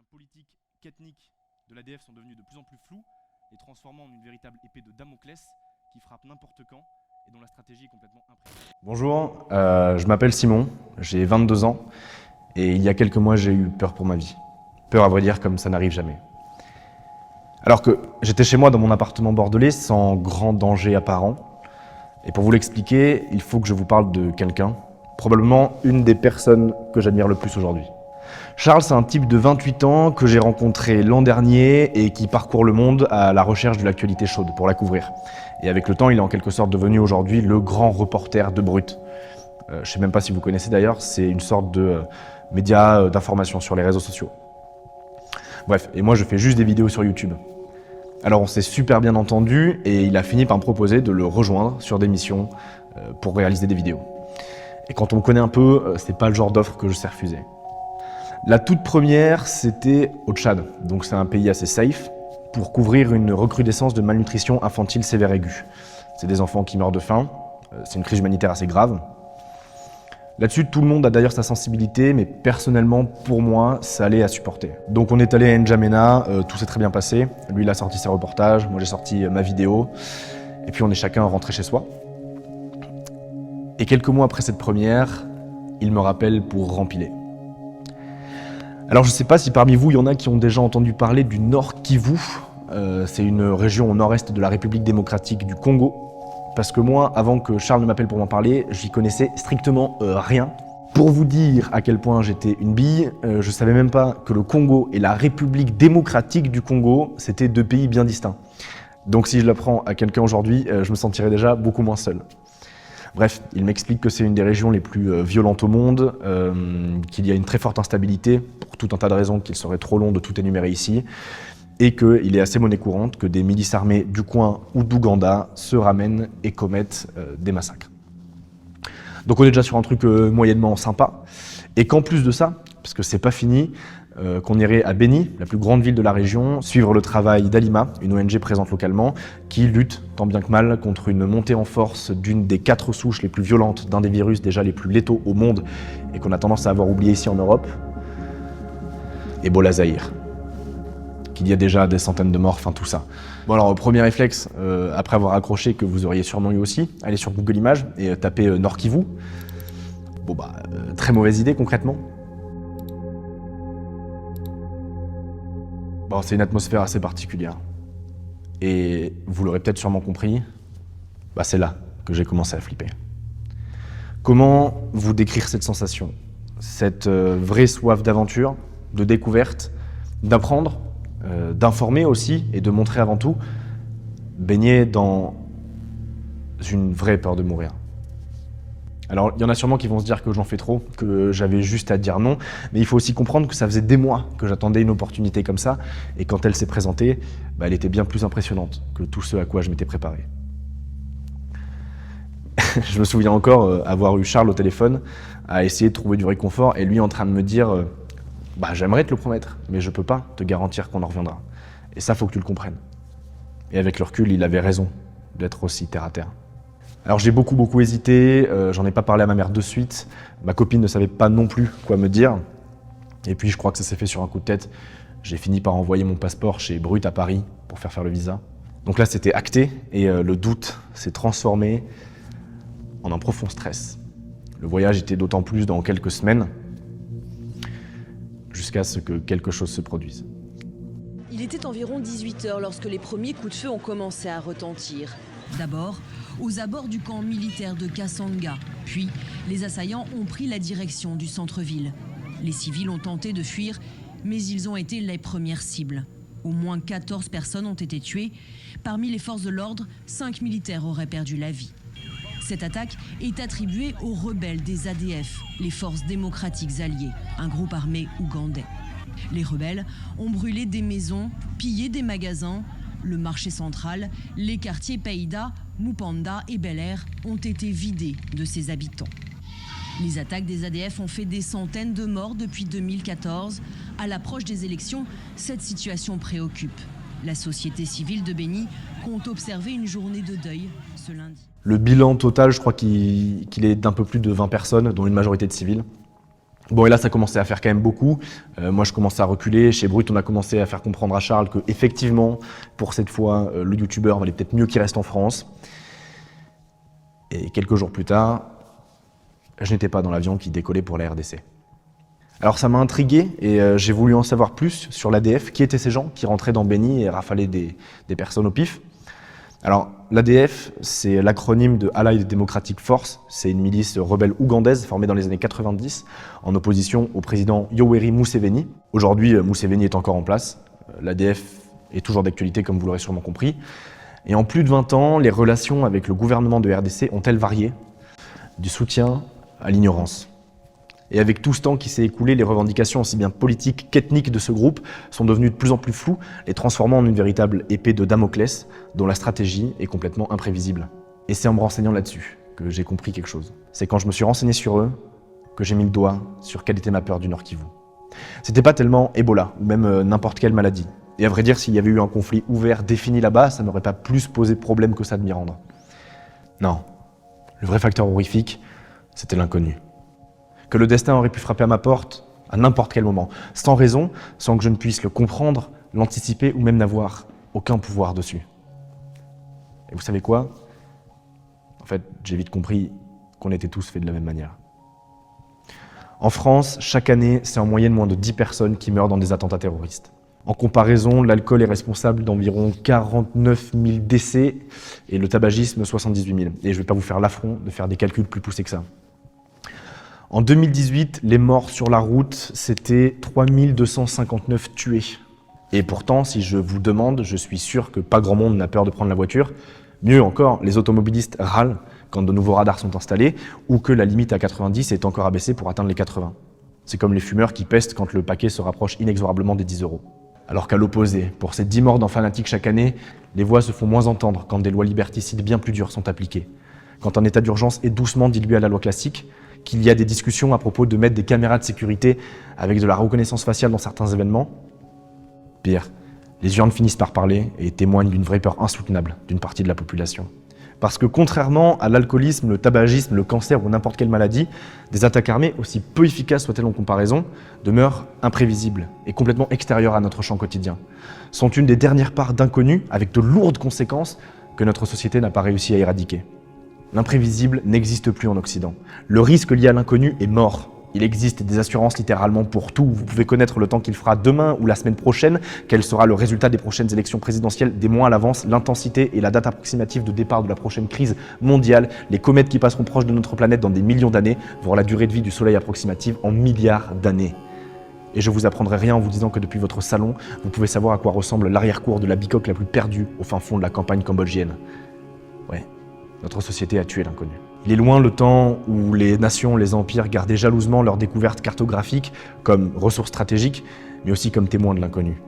moyens politiques qu'ethniques de l'ADF sont devenus de plus en plus flous et transformant en une véritable épée de Damoclès qui frappe n'importe quand et dont la stratégie est complètement imprévisible. Bonjour, je m'appelle Simon, j'ai 22 ans et il y a quelques mois j'ai eu peur pour ma vie. Peur à vrai dire comme ça n'arrive jamais. Alors que j'étais chez moi dans mon appartement bordelais sans grand danger apparent. Et pour vous l'expliquer, il faut que je vous parle de quelqu'un, probablement une des personnes que j'admire le plus aujourd'hui. Charles, c'est un type de 28 ans que j'ai rencontré l'an dernier et qui parcourt le monde à la recherche de l'actualité chaude pour la couvrir. Et avec le temps, il est en quelque sorte devenu aujourd'hui le grand reporter de Brut. Je ne sais même pas si vous connaissez d'ailleurs, c'est une sorte de média d'information sur les réseaux sociaux. Bref, et moi je fais juste des vidéos sur YouTube. Alors on s'est super bien entendu et il a fini par me proposer de le rejoindre sur des missions pour réaliser des vidéos. Et quand on me connaît un peu, c'est pas le genre d'offre que je sais refuser. La toute première, c'était au Tchad, donc c'est un pays assez safe, pour couvrir une recrudescence de malnutrition infantile sévère aiguë. C'est des enfants qui meurent de faim, c'est une crise humanitaire assez grave. Là-dessus, tout le monde a d'ailleurs sa sensibilité, mais personnellement, pour moi, ça allait à supporter. Donc on est allé à N'Djamena, tout s'est très bien passé. Lui, il a sorti ses reportages, moi j'ai sorti ma vidéo, et puis on est chacun rentré chez soi. Et quelques mois après cette première, il me rappelle pour rempiler. Alors je ne sais pas si parmi vous, il y en a qui ont déjà entendu parler du Nord Kivu. C'est une région au nord-est de la République démocratique du Congo. Parce que moi, avant que Charles ne m'appelle pour m'en parler, j'y connaissais strictement rien. Pour vous dire à quel point j'étais une bille, je savais même pas que le Congo et la République démocratique du Congo, c'était deux pays bien distincts. Donc si je l'apprends à quelqu'un aujourd'hui, je me sentirais déjà beaucoup moins seul. Bref, il m'explique que c'est une des régions les plus violentes au monde, qu'il y a une très forte instabilité, pour tout un tas de raisons qu'il serait trop long de tout énumérer ici, et qu'il est assez monnaie courante que des milices armées du coin ou d'Ouganda se ramènent et commettent des massacres. Donc on est déjà sur un truc moyennement sympa, et qu'en plus de ça, parce que c'est pas fini, qu'on irait à Beni, la plus grande ville de la région, suivre le travail d'Alima, une ONG présente localement, qui lutte tant bien que mal contre une montée en force d'une des 4 souches les plus violentes d'un des virus déjà les plus létaux au monde et qu'on a tendance à avoir oublié ici en Europe, Ebola Zaïre. Qu'il y a déjà des centaines de morts, enfin tout ça. Bon alors, premier réflexe, après avoir accroché que vous auriez sûrement eu aussi, allez sur Google Images et tapez Nord Kivu. Bon bah, très mauvaise idée concrètement. Bon, c'est une atmosphère assez particulière. Et vous l'aurez peut-être sûrement compris, bah c'est là que j'ai commencé à flipper. Comment vous décrire cette sensation? Cette vraie soif d'aventure, de découverte, d'apprendre, d'informer aussi et de montrer avant tout, baigner dans une vraie peur de mourir. Alors, il y en a sûrement qui vont se dire que j'en fais trop, que j'avais juste à dire non, mais il faut aussi comprendre que ça faisait des mois que j'attendais une opportunité comme ça, et quand elle s'est présentée, bah, elle était bien plus impressionnante que tout ce à quoi je m'étais préparé. Je me souviens encore avoir eu Charles au téléphone, à essayer de trouver du réconfort, et lui en train de me dire bah, j'aimerais te le promettre, mais je peux pas te garantir qu'on en reviendra. Et ça, faut que tu le comprennes. Et avec le recul, il avait raison d'être aussi terre à terre. Alors j'ai beaucoup hésité, j'en ai pas parlé à ma mère de suite, ma copine ne savait pas non plus quoi me dire, et puis je crois que ça s'est fait sur un coup de tête. J'ai fini par envoyer mon passeport chez Brut à Paris pour faire le visa. Donc là c'était acté, et le doute s'est transformé en un profond stress. Le voyage était d'autant plus dans quelques semaines, jusqu'à ce que quelque chose se produise. Il était environ 18h lorsque les premiers coups de feu ont commencé à retentir. D'abord, aux abords du camp militaire de Kassanga. Puis, les assaillants ont pris la direction du centre-ville. Les civils ont tenté de fuir, mais ils ont été les premières cibles. Au moins 14 personnes ont été tuées. Parmi les forces de l'ordre, 5 militaires auraient perdu la vie. Cette attaque est attribuée aux rebelles des ADF, les Forces démocratiques alliées, un groupe armé ougandais. Les rebelles ont brûlé des maisons, pillé des magasins. Le marché central, les quartiers Païda, Mupanda et Bel Air ont été vidés de ses habitants. Les attaques des ADF ont fait des centaines de morts depuis 2014. À l'approche des élections, cette situation préoccupe. La société civile de Beni compte observer une journée de deuil ce lundi. Le bilan total, je crois qu'il est d'un peu plus de 20 personnes, dont une majorité de civils. Bon, et là, ça commençait à faire quand même beaucoup. Moi, je commençais à reculer. Chez Brut, on a commencé à faire comprendre à Charles que, effectivement, pour cette fois, le youtubeur valait peut-être mieux qu'il reste en France. Et quelques jours plus tard, je n'étais pas dans l'avion qui décollait pour la RDC. Alors ça m'a intrigué et j'ai voulu en savoir plus sur l'ADF. Qui étaient ces gens qui rentraient dans Beni et rafalaient des personnes au pif? Alors l'ADF, c'est l'acronyme de Allied Democratic Force. C'est une milice rebelle ougandaise formée dans les années 90 en opposition au président Yoweri Museveni. Aujourd'hui, Museveni est encore en place. L'ADF est toujours d'actualité, comme vous l'aurez sûrement compris. Et en plus de 20 ans, les relations avec le gouvernement de RDC ont-elles varié? Du soutien à l'ignorance. Et avec tout ce temps qui s'est écoulé, les revendications aussi bien politiques qu'ethniques de ce groupe sont devenues de plus en plus floues, les transformant en une véritable épée de Damoclès dont la stratégie est complètement imprévisible. Et c'est en me renseignant là-dessus que j'ai compris quelque chose. C'est quand je me suis renseigné sur eux que j'ai mis le doigt sur quelle était ma peur du Nord Kivu. C'était pas tellement Ebola ou même n'importe quelle maladie. Et à vrai dire, s'il y avait eu un conflit ouvert défini là-bas, ça n'aurait pas plus posé de problème que ça de m'y rendre. Non, le vrai facteur horrifique, c'était l'inconnu. Que le destin aurait pu frapper à ma porte à n'importe quel moment, sans raison, sans que je ne puisse le comprendre, l'anticiper ou même n'avoir aucun pouvoir dessus. Et vous savez quoi? En fait, j'ai vite compris qu'on était tous faits de la même manière. En France, chaque année, c'est en moyenne moins de 10 personnes qui meurent dans des attentats terroristes. En comparaison, l'alcool est responsable d'environ 49 000 décès et le tabagisme 78 000. Et je ne vais pas vous faire l'affront de faire des calculs plus poussés que ça. En 2018, les morts sur la route, c'était 3259 tués. Et pourtant, si je vous demande, je suis sûr que pas grand monde n'a peur de prendre la voiture. Mieux encore, les automobilistes râlent quand de nouveaux radars sont installés ou que la limite à 90 est encore abaissée pour atteindre les 80. C'est comme les fumeurs qui pestent quand le paquet se rapproche inexorablement des 10 €. Alors qu'à l'opposé, pour ces 10 morts d'enfants fanatiques chaque année, les voix se font moins entendre quand des lois liberticides bien plus dures sont appliquées. Quand un état d'urgence est doucement dilué à la loi classique, qu'il y a des discussions à propos de mettre des caméras de sécurité avec de la reconnaissance faciale dans certains événements. Pire, les urnes finissent par parler et témoignent d'une vraie peur insoutenable d'une partie de la population. Parce que contrairement à l'alcoolisme, le tabagisme, le cancer ou n'importe quelle maladie, des attaques armées, aussi peu efficaces soient-elles en comparaison, demeurent imprévisibles et complètement extérieures à notre champ quotidien. Sont une des dernières parts d'inconnus avec de lourdes conséquences que notre société n'a pas réussi à éradiquer. L'imprévisible n'existe plus en Occident. Le risque lié à l'inconnu est mort. Il existe des assurances littéralement pour tout. Vous pouvez connaître le temps qu'il fera demain ou la semaine prochaine, quel sera le résultat des prochaines élections présidentielles des mois à l'avance, l'intensité et la date approximative de départ de la prochaine crise mondiale, les comètes qui passeront proche de notre planète dans des millions d'années, voire la durée de vie du Soleil approximative en milliards d'années. Et je vous apprendrai rien en vous disant que depuis votre salon, vous pouvez savoir à quoi ressemble l'arrière-cour de la bicoque la plus perdue au fin fond de la campagne cambodgienne. Ouais. Notre société a tué l'inconnu. Il est loin le temps où les nations, les empires gardaient jalousement leurs découvertes cartographiques comme ressources stratégiques, mais aussi comme témoins de l'inconnu.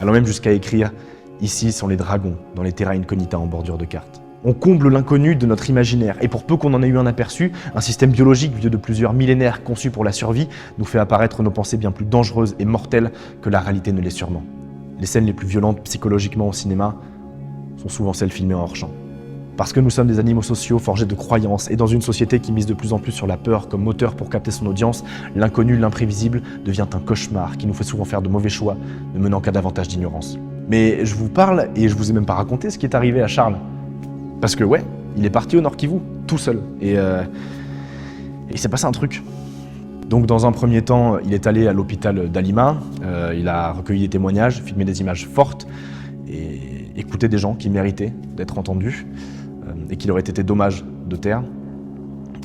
Allant même jusqu'à écrire « Ici sont les dragons » dans les terra incognita en bordure de cartes. On comble l'inconnu de notre imaginaire, et pour peu qu'on en ait eu un aperçu, un système biologique vieux de plusieurs millénaires conçu pour la survie nous fait apparaître nos pensées bien plus dangereuses et mortelles que la réalité ne l'est sûrement. Les scènes les plus violentes psychologiquement au cinéma sont souvent celles filmées en hors-champ. Parce que nous sommes des animaux sociaux forgés de croyances et dans une société qui mise de plus en plus sur la peur comme moteur pour capter son audience, l'inconnu, l'imprévisible devient un cauchemar qui nous fait souvent faire de mauvais choix, ne menant qu'à davantage d'ignorance. Mais je vous parle et je vous ai même pas raconté ce qui est arrivé à Charles. Parce que ouais, il est parti au Nord Kivu, tout seul. Et il s'est passé un truc. Donc dans un premier temps, il est allé à l'hôpital d'Alima, il a recueilli des témoignages, filmé des images fortes et écouté des gens qui méritaient d'être entendus. Et qu'il aurait été dommage de taire.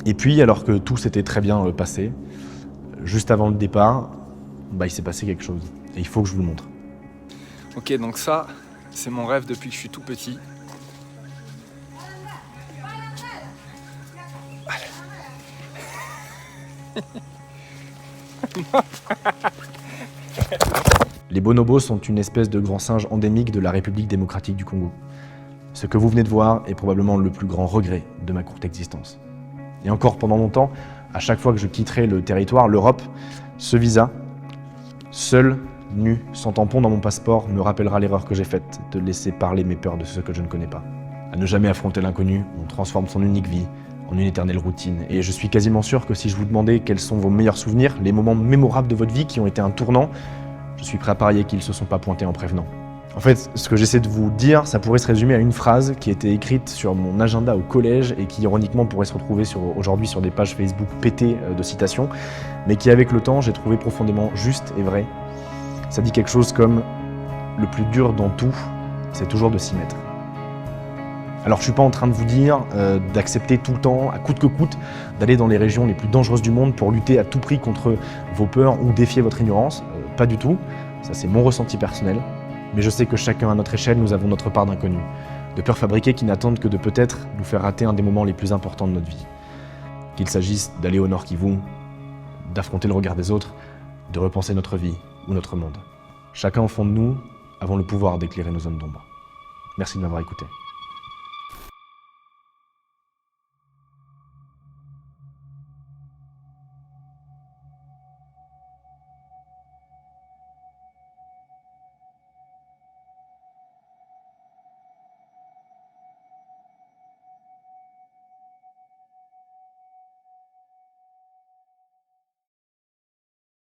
Et puis, alors que tout s'était très bien passé, juste avant le départ, il s'est passé quelque chose. Et il faut que je vous le montre. Ok, donc ça, c'est mon rêve depuis que je suis tout petit. Les bonobos sont une espèce de grand singe endémique de la République démocratique du Congo. Ce que vous venez de voir est probablement le plus grand regret de ma courte existence. Et encore pendant longtemps, à chaque fois que je quitterai le territoire, l'Europe, ce visa, seul, nu, sans tampon dans mon passeport, me rappellera l'erreur que j'ai faite de laisser parler mes peurs de ceux que je ne connais pas. À ne jamais affronter l'inconnu, on transforme son unique vie en une éternelle routine. Et je suis quasiment sûr que si je vous demandais quels sont vos meilleurs souvenirs, les moments mémorables de votre vie qui ont été un tournant, je suis prêt à parier qu'ils ne se sont pas pointés en prévenant. En fait, ce que j'essaie de vous dire, ça pourrait se résumer à une phrase qui a été écrite sur mon agenda au collège et qui, ironiquement, pourrait se retrouver aujourd'hui sur des pages Facebook pétées de citations, mais qui, avec le temps, j'ai trouvé profondément juste et vrai. Ça dit quelque chose comme « Le plus dur dans tout, c'est toujours de s'y mettre ». Alors je suis pas en train de vous dire d'accepter tout le temps, à coûte que coûte, d'aller dans les régions les plus dangereuses du monde pour lutter à tout prix contre vos peurs ou défier votre ignorance. Pas du tout, ça c'est mon ressenti personnel. Mais je sais que chacun à notre échelle, nous avons notre part d'inconnu, de peurs fabriquées qui n'attendent que de peut-être nous faire rater un des moments les plus importants de notre vie. Qu'il s'agisse d'aller au nord qui vous, d'affronter le regard des autres, de repenser notre vie ou notre monde. Chacun au fond de nous avons le pouvoir d'éclairer nos zones d'ombre. Merci de m'avoir écouté.